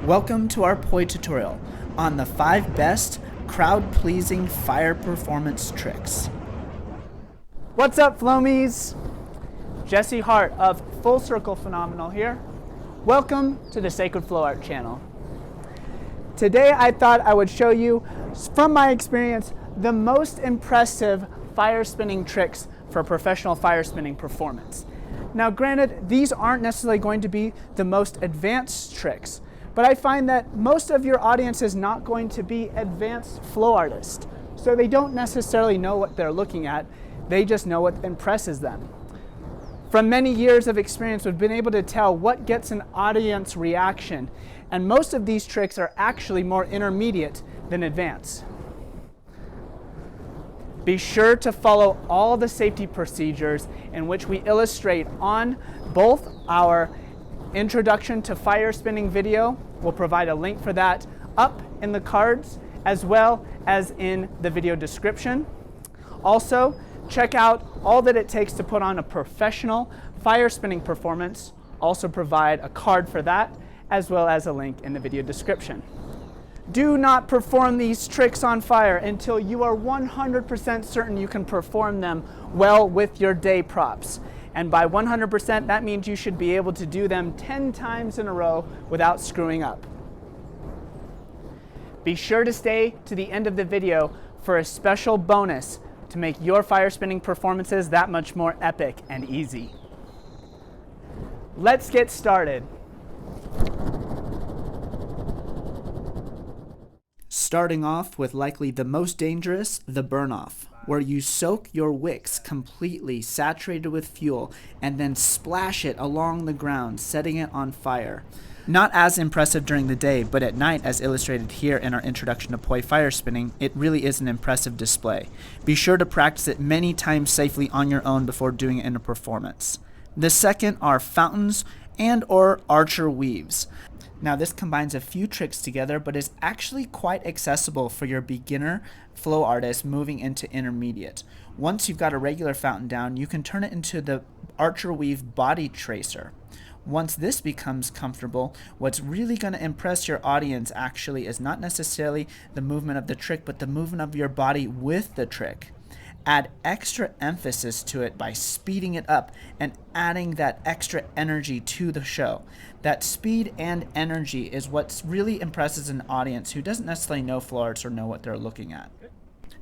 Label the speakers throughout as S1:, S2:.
S1: Welcome to our POI tutorial on the 5 best crowd-pleasing fire performance tricks.
S2: What's up, Flomies? Jesse Hart of Full Circle Phenomenal here. Welcome to the Sacred Flow Art channel. Today I thought I would show you, from my experience, the most impressive fire spinning tricks for professional fire spinning performance. Now granted, these aren't necessarily going to be the most advanced tricks, but I find that most of your audience is not going to be advanced flow artists. So they don't necessarily know what they're looking at, they just know what impresses them. From many years of experience, we've been able to tell what gets an audience reaction, and most of these tricks are actually more intermediate than advanced. Be sure to follow all the safety procedures in which we illustrate on both our Introduction to Fire Spinning video. We'll provide a link for that up in the cards as well as in the video description. Also, check out all that it takes to put on a professional fire spinning performance. Also provide a card for that as well as a link in the video description. Do not perform these tricks on fire until you are 100% certain you can perform them well with your day props. And by 100%, that means you should be able to do them 10 times in a row without screwing up. Be sure to stay to the end of the video for a special bonus to make your fire spinning performances that much more epic and easy. Let's get started.
S1: Starting off with likely the most dangerous, the burn-off, where you soak your wicks completely saturated with fuel and then splash it along the ground, setting it on fire. Not as impressive during the day, but at night, as illustrated here in our Introduction to POI Fire Spinning, it really is an impressive display. Be sure to practice it many times safely on your own before doing it in a performance. The second are fountains and/or archer weaves. Now this combines a few tricks together, but is actually quite accessible for your beginner flow artist moving into intermediate. Once you've got a regular fountain down, you can turn it into the archer weave body tracer. Once this becomes comfortable, what's really going to impress your audience actually is not necessarily the movement of the trick, but the movement of your body with the trick. Add extra emphasis to it by speeding it up and adding that extra energy to the show. That speed and energy is what really impresses an audience who doesn't necessarily know flow arts or know what they're looking at.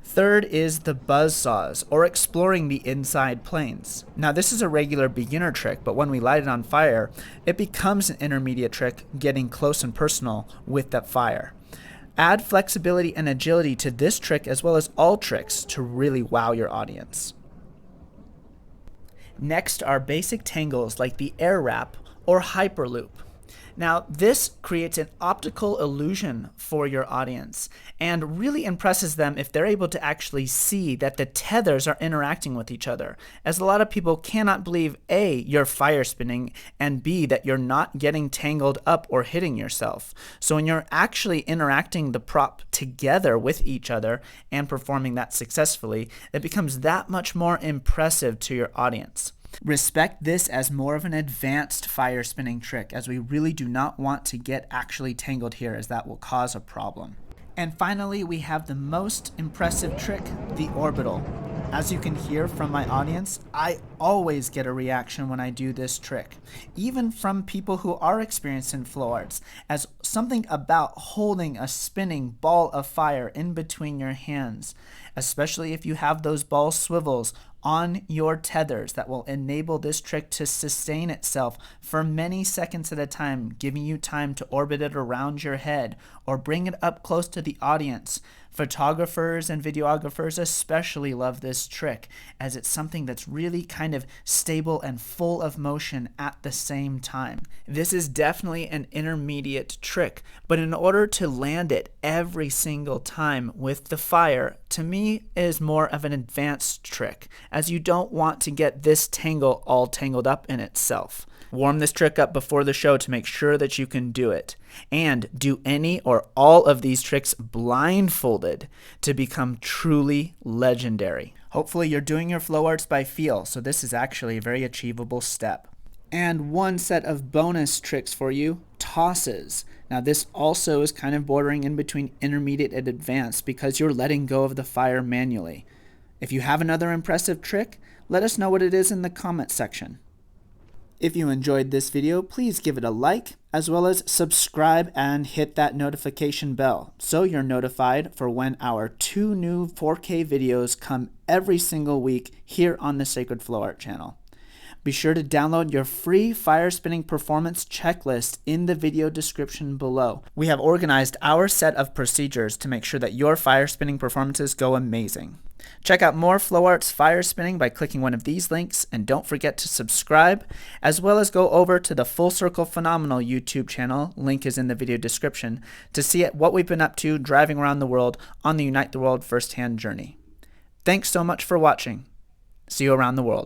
S1: Third is the buzzsaws, or exploring the inside planes. Now this is a regular beginner trick, but when we light it on fire, it becomes an intermediate trick, getting close and personal with that fire. Add flexibility and agility to this trick as well as all tricks to really wow your audience. Next are basic tangles like the air wrap or Hyperloop. Now this creates an optical illusion for your audience and really impresses them if they're able to actually see that the tethers are interacting with each other, as a lot of people cannot believe A, you're fire spinning, and B, that you're not getting tangled up or hitting yourself. So when you're actually interacting the prop together with each other and performing that successfully, it becomes that much more impressive to your audience. Respect this as more of an advanced fire spinning trick, as we really do not want to get actually tangled here, as that will cause a problem. And finally, we have the most impressive trick, the orbital. As you can hear from my audience, I always get a reaction when I do this trick, even from people who are experienced in flow arts, as something about holding a spinning ball of fire in between your hands, especially if you have those ball swivels on your tethers that will enable this trick to sustain itself for many seconds at a time, giving you time to orbit it around your head or bring it up close to the audience. Photographers and videographers especially love this trick, as it's something that's really kind of stable and full of motion at the same time. This is definitely an intermediate trick, but in order to land it every single time with the fire, to me is more of an advanced trick, as you don't want to get this tangle all tangled up in itself. Warm this trick up before the show to make sure that you can do it. And do any or all of these tricks blindfolded to become truly legendary. Hopefully you're doing your flow arts by feel, so this is actually a very achievable step. And one set of bonus tricks for you tosses. Now this also is kind of bordering in between intermediate and advanced because you're letting go of the fire manually. If you have another impressive trick, let us know what it is in the comment section. If you enjoyed this video, please give it a like, as well as subscribe and hit that notification bell so you're notified for when our 2 new 4K videos come every single week here on the Sacred Flow Art channel. Be sure to download your free fire spinning performance checklist in the video description below. We have organized our set of procedures to make sure that your fire spinning performances go amazing. Check out more Flow Art's fire spinning by clicking one of these links, and don't forget to subscribe, as well as go over to the Full Circle Phenomenal YouTube channel, link is in the video description, to see what we've been up to driving around the world on the Unite the World firsthand journey. Thanks so much for watching. See you around the world.